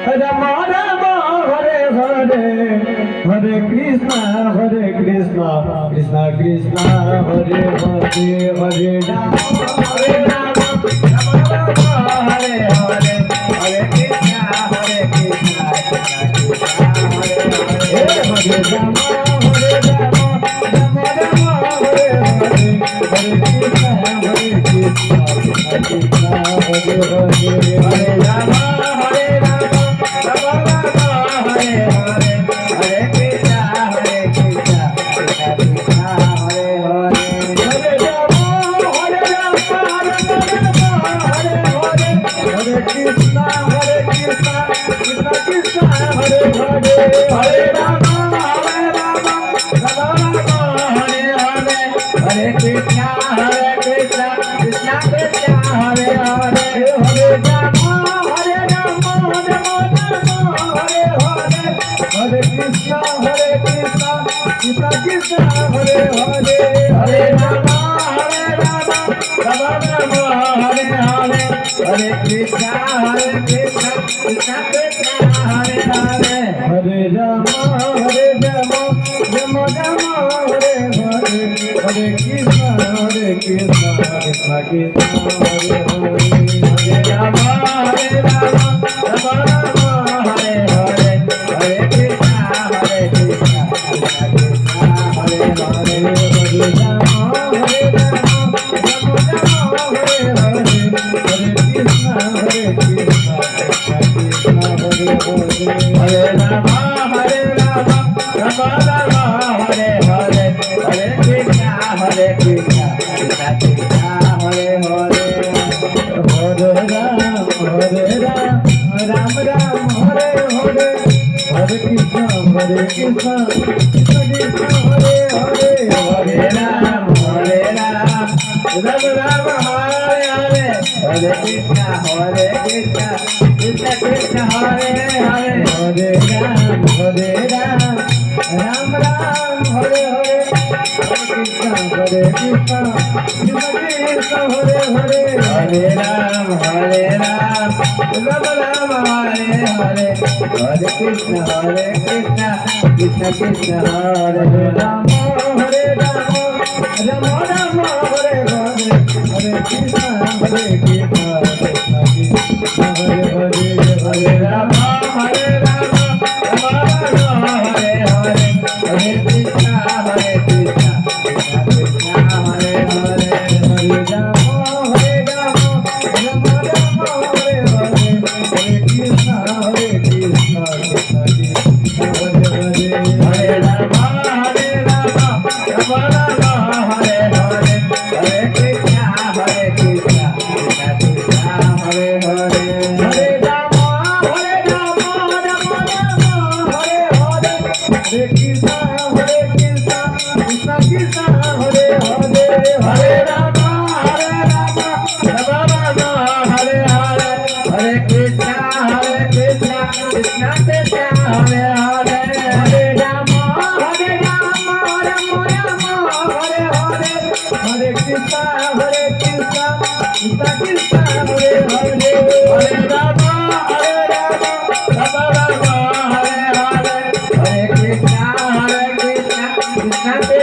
Rama Rama Hare Hare Hare Krishna Krishna Krishna Hare Hare Hare Rama Hare Rama Rama Rama Hare Hare Hare Krishna Krishna Hare Rama Hare Rama Rama Rama Hare Hare Hare Krishna Krishna Hare Hare Rama Hare Rama Rama Rama Hare Hare Hare Krishna Krishna Krishna Hare Hare Hare Rama Hare Rama Rama Rama Hare Hare Hare Krishna Krishna Krishna Hare Hare Hare Rama Hare Rama Rama Rama Hare Hare Hare Krishna Krishna Krishna Hare Hare Hare Rama Hare Rama Rama Rama Hare Hare Hare Krishna Krishna Krishna Hare Hare Hare Rama Hare Rama Rama Rama Hare Hare Hare Krishna Krishna Krishna Hare Hare Hare Rama Hare Rama Rama Rama Hare Hare Hare Krishna Krishna Krishna Hare Hare Hare Rama Hare Rama Rama Rama Hare Hare Hare Krishna Krishna Krishna Hare Hare Hare Rama Hare Rama Rama Rama Hare Hare Hare Krishna Krishna Krishna Hare Hare Hare Rama Hare Rama Rama Rama Hare Hare Hare Krishna Krishna Krishna Hare Hare Hare Ram Ram Ram Hare Hare Hare Krishna Krishna Krishna Hare Hare Hare Ram Ram Ram Hare Hare Hare Krishna Krishna Krishna Hare Hare Hare Ram Ram Ram Hare Hare Krishna Krishna Krishna Hare Hare Hare Ram Ram Ram Hare Hare Hare Krishna Krishna Krishna Hare Rama Hare Rama Rama Rama Hare Hare Hare Krishna Krishna Krishna Hare Hare Hare Rama Hare Rama Rama Rama Hare Hare Hare Krishna Krishna Krishna Hare Hare Hare Rama Hare Rama Rama Rama Hare Hare Hare Krishna Krishna Krishna Hare Hare Hare Rama Hare Rama Rama Rama Hare Hare Hare Krishna Krishna Krishna Hare Hare Hare Rama Hare Rama Rama Rama Hare Hare Hare Krishna Krishna Krishna Hare Hare Hare Rama Hare Rama Rama Rama Hare Hare Hare Krishna Krishna Krishna Hare Hare Hare Rama Hare Rama Rama Rama Hare Hare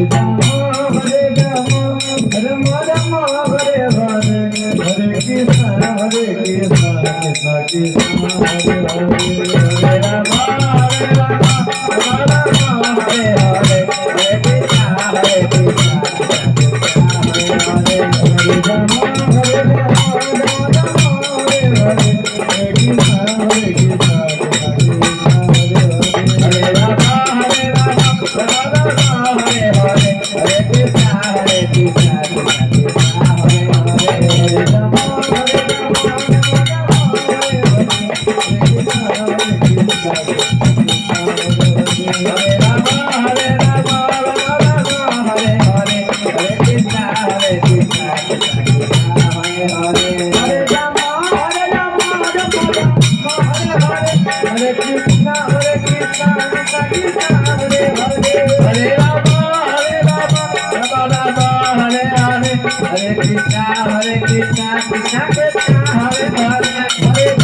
Hare Krishna Krishna Krishna Hare Hare Hare Rama Hare Rama Rama Rama Hare Hare Hare Krishna Krishna Krishna Hare Hare Hare Rama Hare Rama Rama Rama Hare Hare Hare Krishna Krishna Krishna Hare Hare Hare Rama Hare Rama Rama Rama Hare Hare Hare Krishna Krishna Hare Hare Rama Hare Rama Rama Rama Hare Hare Hare Krishna Krishna Hare Rama Hare Rama Rama Rama Hare Hare Hare Krishna Krishna Hare Hare Rama Hare Rama Hare Krishna, Krishna Krishna, Hare Hare, Hare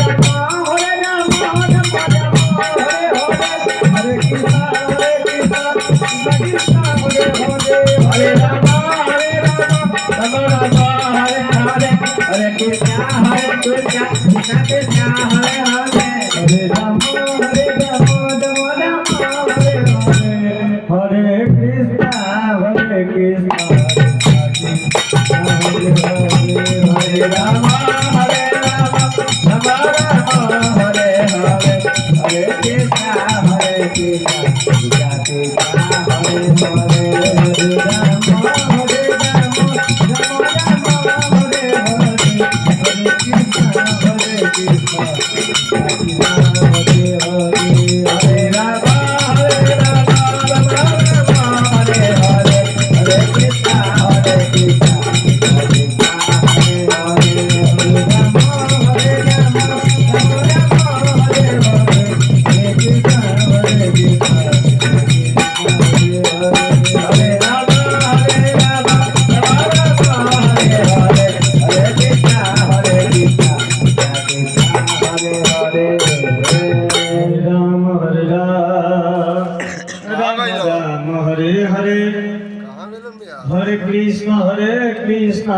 Hare Krishna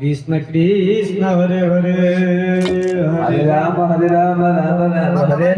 Krishna Krishna Hare Hare Hare Ram Ram Ram Hare